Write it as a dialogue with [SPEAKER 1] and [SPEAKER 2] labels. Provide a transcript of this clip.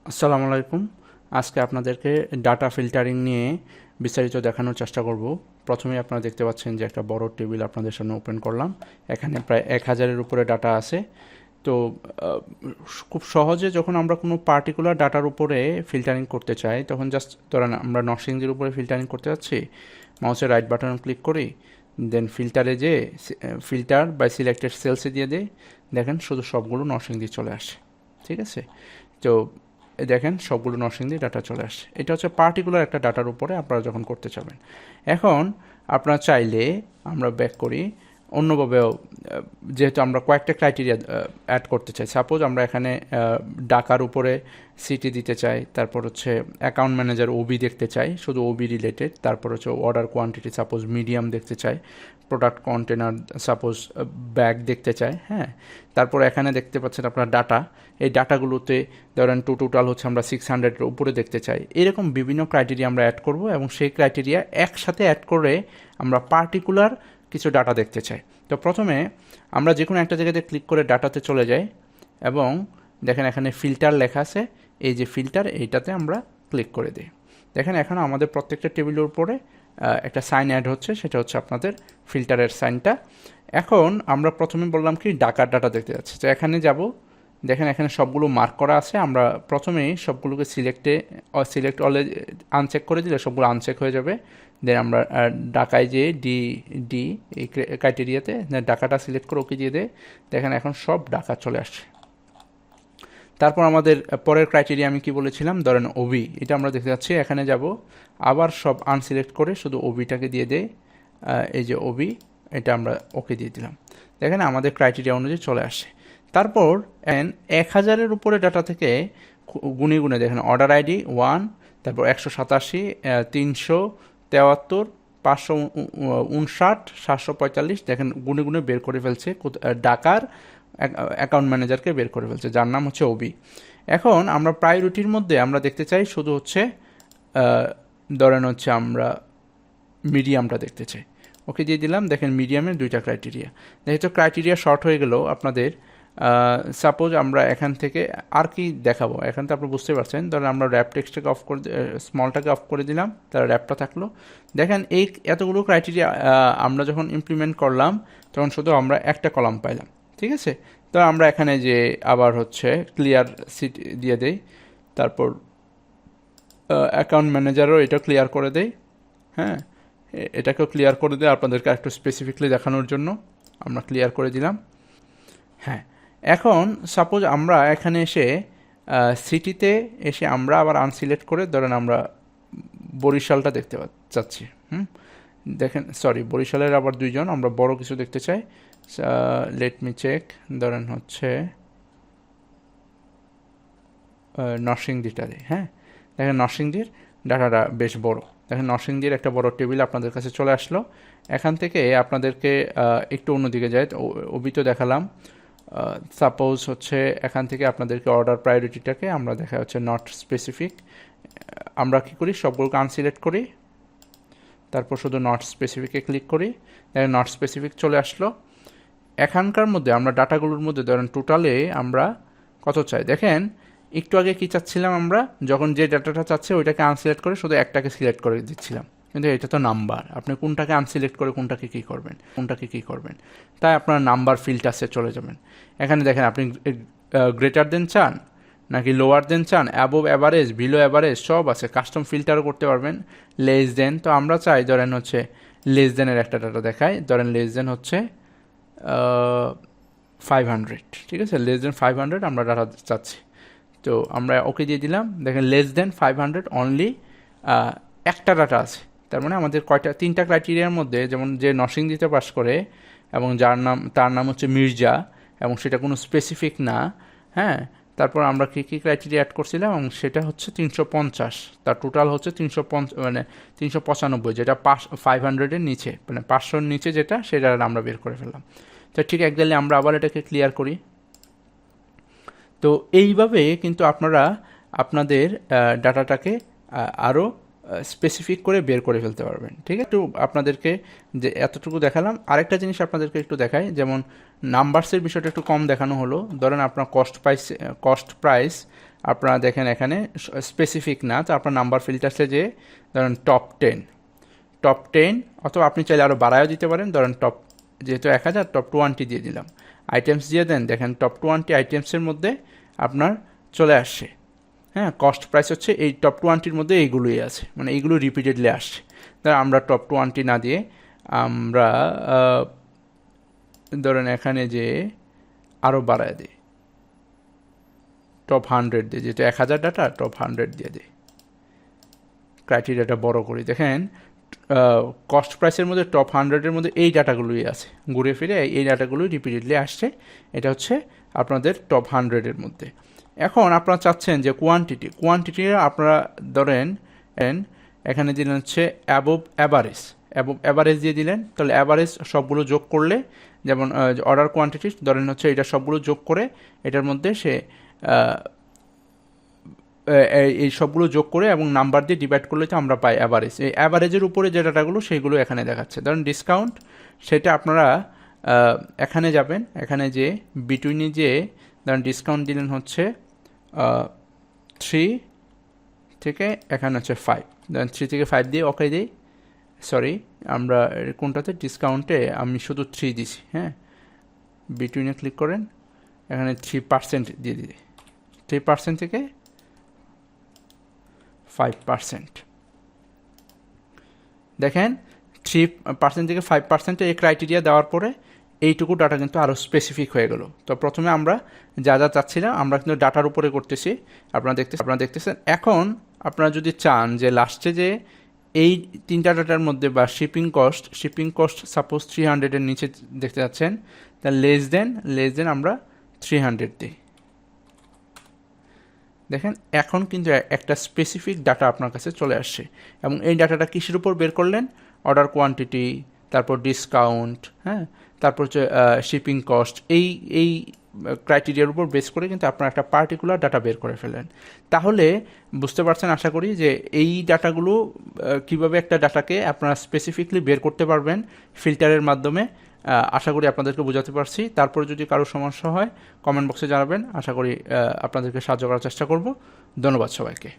[SPEAKER 1] আসসালামু আলাইকুম। আজকে আপনাদেরকে ডাটা ফিল্টারিং নিয়ে বিস্তারিত দেখানোর চেষ্টা করব। প্রথমেই আপনারা দেখতে পাচ্ছেন যে একটা বড় টেবিল আপনাদের সামনে ওপেন করলাম। এখানে প্রায় 1000-এর উপরে ডাটা আছে। তো খুব সহজে যখন আমরা কোনো পার্টিকুলার ডাটার উপরে ফিল্টারিং করতে চাই, তখন জাস্ট ধরেন আমরা নরসিংদীর উপরে ফিল্টারিং করতে যাচ্ছি, মাউসের রাইট বাটন ক্লিক করি, দেন ফিল্টারে যে ফিল্টার বাই সিলেক্টেড সেলসে দিয়ে দেয়, দেখেন শুধু সবগুলো নরসিংদী চলে আসে। ঠিক আছে? তো দেখেন সবগুলো নরসিংদী ডাটা চলে আসছে। এটা হচ্ছে পার্টিকুলার একটা ডাটার উপরে আপনারা যখন করতে চাবেন। এখন আপনারা চাইলে আমরা ব্যাক করি অন্যভাবেও, যেহেতু আমরা কয়েকটা ক্রাইটেরিয়া অ্যাড করতে চাই। সাপোজ আমরা এখানে ডাকার উপরে সিটি দিতে চাই, তারপর হচ্ছে অ্যাকাউন্ট ম্যানেজার ওবি দেখতে চাই, শুধু ওবি রিলেটেড, তারপর হচ্ছে অর্ডার কোয়ান্টিটি সাপোজ মিডিয়াম দেখতে চাই, প্রোডাক্ট কন্টেনার সাপোজ ব্যাগ দেখতে চাই। হ্যাঁ, তারপর এখানে দেখতে পাচ্ছেন আপনার ডাটা, এই ডাটাগুলোতে ধরেন টোটাল হচ্ছে আমরা 600-এর উপরে দেখতে চাই। এরকম বিভিন্ন ক্রাইটেরিয়া আমরা অ্যাড করব এবং সেই ক্রাইটেরিয়া একসাথে অ্যাড করে আমরা পার্টিকুলার কিছু ডাটা দেখতে চাই। তো প্রথমে আমরা যে কোনো একটা জায়গাতে ক্লিক করে ডাটাতে চলে যাই এবং দেখেন এখানে ফিল্টার লেখা আছে, এই যে ফিল্টার, এইটাতে আমরা ক্লিক করে দিই। দেখেন এখন আমাদের প্রত্যেকটা টেবিলের উপরে একটা সাইন অ্যাড হচ্ছে, সেটা হচ্ছে আপনাদের ফিল্টারের সাইনটা। এখন আমরা প্রথমে বললাম কি ডাকার ডাটা দেখতে যাচ্ছি, তো এখানে যাব, দেখেন এখানে সবগুলো মার্ক করা আছে। আমরা প্রথমেই সবগুলোকে সিলেক্ট অলে আনচেক করে দিলে সবগুলো আনচেক হয়ে যাবে। দেন আমরা ডাকায় যে ডি এই ক্রাইটেরিয়াতে ডাকাটা সিলেক্ট করে ওকে দিয়ে দেয়। দেখেন এখন সব ডাকা চলে আসছে। তারপর আমাদের পরের ক্রাইটেরিয়া আমি কি বলেছিলাম, ধরেন ওবি, এটা আমরা দেখতে যাচ্ছি। এখানে যাব, আবার সব আনসিলেক্ট করে শুধু ওবিটাকে দিয়ে দেয়, এই যে ওবি, এটা আমরা ওকে দিয়ে দিলাম। দেখেন আমাদের ক্রাইটেরিয়া অনুযায়ী চলে আসে। তারপর 1000-এর উপরে ডাটা থেকে গুনে গুনে দেখেন অর্ডার আইডি 1, তারপর 187, 373, 559, 745, দেখেন গুনে গুনে বের করে ফেলছে ডাকার অ্যাকাউন্ট ম্যানেজারকে বের করে ফেলছে, যার নাম হচ্ছে ওবি। এখন আমরা প্রায়োরিটির মধ্যে আমরা দেখতে চাই শুধু হচ্ছে ধরেন হচ্ছে আমরা মিডিয়ামটা দেখতে চাই, ওকে দিয়ে দিলাম। দেখেন মিডিয়ামের 2টা ক্রাইটেরিয়া, যেহেতু ক্রাইটেরিয়া শর্ট হয়ে গেল আপনাদের। সাপোজ আমরা এখান থেকে আর কি দেখাবো, এখান থেকে আপনি বুঝতে পারছেন, ধরেন আমরা র্যাপ টেক্সটটাকে অফ করে, স্মলটাকে অফ করে দিলাম, তার র্যাপটা থাকলো। দেখেন এই এতগুলো ক্রাইটেরিয়া আমরা যখন ইমপ্লিমেন্ট করলাম তখন শুধু আমরা একটা কলাম পাইলাম। ঠিক আছে? তো আমরা এখানে যে আবার হচ্ছে ক্লিয়ার সিট দিয়ে দেই, তারপর অ্যাকাউন্ট ম্যানেজারও এটা ক্লিয়ার করে দেই। হ্যাঁ, এটাকেও ক্লিয়ার করে দেয় আপনাদেরকে একটু স্পেসিফিকলি দেখানোর জন্য আমরা ক্লিয়ার করে দিলাম। হ্যাঁ, এখন সাপোজ আমরা এখানে এসে সিটিতে এসে আমরা আবার আনসিলেক্ট করে ধরেন আমরা বরিশালটা দেখতে চাচ্ছি। দেখেন সরি, বরিশালের আবার 2জন, আমরা বড় কিছু দেখতে চাই। লেট মি চেক, ধরেন হচ্ছে নরসিংদীটারে। হ্যাঁ, দেখেন নরসিংদীর ডাটাটা বেশ বড়। দেখেন নরসিংদীর একটা বড় টেবিল আপনাদের কাছে চলে আসলো। এখান থেকে আপনাদেরকে একটু অন্যদিকে যায়, ওবি তো দেখালাম। সাপোজ হচ্ছে এখান থেকে আপনাদেরকে অর্ডার প্রায়োরিটিটাকে আমরা দেখা হচ্ছে নট স্পেসিফিক, আমরা কী করি সবগুলোকে আনসিলেক্ট করি, তারপর শুধু নট স্পেসিফিকে ক্লিক করি, নট স্পেসিফিক চলে আসলো। এখানকার মধ্যে আমরা ডাটাগুলোর মধ্যে ধরেন টোটালে আমরা কত চাই, দেখেন একটু আগে কী চাচ্ছিলাম আমরা, যখন যে ডাটাটা চাচ্ছে ওইটাকে আনসিলেক্ট করে শুধু একটাকে সিলেক্ট করে দিচ্ছিলাম, কিন্তু এটা তো নাম্বার, আপনি কোনটাকে আনসিলেক্ট করে কোনটাকে কী করবেন, তাই আপনার নাম্বার ফিল্টার্সে চলে যাবেন। এখানে দেখেন আপনি গ্রেটার দেন চান নাকি লোয়ার দেন চান, অ্যাবোভ অ্যাভারেজ, বিলো অ্যাভারেজ সব আছে, কাস্টম ফিল্টারও করতে পারবেন। লেস দেন, তো আমরা চাই ধরেন হচ্ছে লেস দেনের একটা ডাটা দেখায়, ধরেন লেস দেন হচ্ছে 500। ঠিক আছে, লেস দেন 500 আমরা ডাটা চাচ্ছি, তো আমরা ওকে দিয়ে দিলাম। দেখেন লেস দেন 500 অনলি একটা ডাটা আছে, তার মানে আমাদের কয়টা, 3টা ক্রাইটেরিয়ার মধ্যে, যেমন যে নরসিংদীতে পাস করে এবং তার নাম হচ্ছে মির্জা এবং সেটা কোনো স্পেসিফিক না। হ্যাঁ, তারপর আমরা কী কী ক্রাইটেরিয়া অ্যাড করছিলাম এবং সেটা হচ্ছে 350, তার টোটাল হচ্ছে 395, যেটা 500-এর নিচে, মানে 500-র নিচে যেটা, সেটা আমরা বের করে ফেললাম। তো ঠিক একজাক্টলি আমরা আবার এটাকে ক্লিয়ার করি। তো এইভাবে কিন্তু আপনারা আপনাদের ডাটাটাকে আরও স্পেসিফিক করে বের করে ফেলতে পারবেন। ঠিক আছে, একটু আপনাদেরকে যে এতটুকু দেখালাম, আরেকটা জিনিস আপনাদেরকে একটু দেখাই, যেমন নাম্বারসের বিষয়টা একটু কম দেখানো হলো। ধরেন আপনার কস্ট প্রাইস আপনারা দেখেন এখানে স্পেসিফিক না, তো আপনার নাম্বার ফিল্টার্সে যে ধরেন টপ 10 অথবা আপনি চাইলে আরও বাড়ায়ও দিতে পারেন, ধরেন টপ যেহেতু 1000 টপ 20 দিয়ে দিলাম, আইটেমস দিয়ে দেন, দেখেন টপ 20 আইটেমসের মধ্যে আপনার চলে আসছে। হ্যাঁ, কস্ট প্রাইস হচ্ছে এই টপ 20-র মধ্যে এইগুলোই আছে, মানে এইগুলো রিপিটেডলি আসছে। ধরেন আমরা টপ 20 না দিয়ে আমরা ধরেন এখানে যে আরও বাড়ায় দিই, টপ 100 দিয়ে, যেহেতু 1000 ডাটা টপ 100 দিয়ে দিই, ক্রাইটেরিয়াটা বড় করি। দেখেন কস্ট প্রাইসের মধ্যে টপ 100-এর মধ্যে এই ডাটাগুলোই আছে, ঘুরে ফিরে এই ডাটাগুলোই রিপিটেডলি আসছে। এটা হচ্ছে আপনাদের টপ 100-এর মধ্যে। এখন আপনারা চাচ্ছেন যে কোয়ান্টিটি আপনারা ধরেন এখানে দিলেন হচ্ছে অ্যাবভ অ্যাভারেজ দিয়ে দিলেন, তাহলে অ্যাভারেজ সবগুলো যোগ করলে, যেমন অর্ডার কোয়ান্টিটি ধরেন হচ্ছে এটা সবগুলো যোগ করে এটার মধ্যে সে এই সবগুলো যোগ করে এবং নাম্বার দিয়ে ডিভাইড করলে তো আমরা পাই অ্যাভারেজ। এই অ্যাভারেজের উপরে যে ডাটাগুলো সেইগুলো এখানে দেখাচ্ছে। ধরেন ডিসকাউন্ট, সেটা আপনারা এখানে যাবেন, এখানে যে বিটুইনে যে ধরেন ডিসকাউন্ট দিলেন হচ্ছে 3 থেকে এখানে হচ্ছে 5, ধরেন 3 থেকে 5 দিয়ে ওকে দিই, সরি আমরা কোনটাতে ডিসকাউন্টে আমি শুধু 3 দিছি। হ্যাঁ, বিটুইনে ক্লিক করেন, এখানে 3% দিয়ে দিই, 3% থেকে 5%। দেখেন 3% থেকে 5% এই ক্রাইটেরিয়া দেওয়ার পরে এইটুকু ডাটা কিন্তু আরও স্পেসিফিক হয়ে গেল। তো প্রথমে আমরা যা চাচ্ছিলাম আমরা কিন্তু ডাটার উপরে করতেছি, আপনারা দেখতেছেন। এখন আপনারা যদি চান যে লাস্টে যে এই 3টা ডাটার মধ্যে বা শিপিং কস্ট সাপোজ 300-এর নিচে দেখতে যাচ্ছেন, তা লেস দেন আমরা 300 দিই। দেখেন এখন কিন্তু একটা স্পেসিফিক ডাটা আপনার কাছে চলে আসছে, এবং এই ডাটাটা কিসের উপর বের করলেন? অর্ডার কোয়ান্টিটি, তারপর ডিসকাউন্ট, হ্যাঁ, তারপর হচ্ছে শিপিং কস্ট, এই ক্রাইটেরিয়ার উপর বেস করে কিন্তু আপনার একটা পার্টিকুলার ডাটা বের করে ফেলেন। তাহলে বুঝতে পারছেন আশা করি যে এই ডাটাগুলো কিভাবে একটা ডাটাকে আপনারা স্পেসিফিকলি বের করতে পারবেন ফিল্টারের মাধ্যমে। আশা করি আপনাদেরকে বোঝাতে পারছি। তারপরে যদি কারো সমস্যা হয় কমেন্ট বক্সে জানাবেন, আশা করি আপনাদেরকে সাহায্য করার চেষ্টা করব। ধন্যবাদ সবাইকে।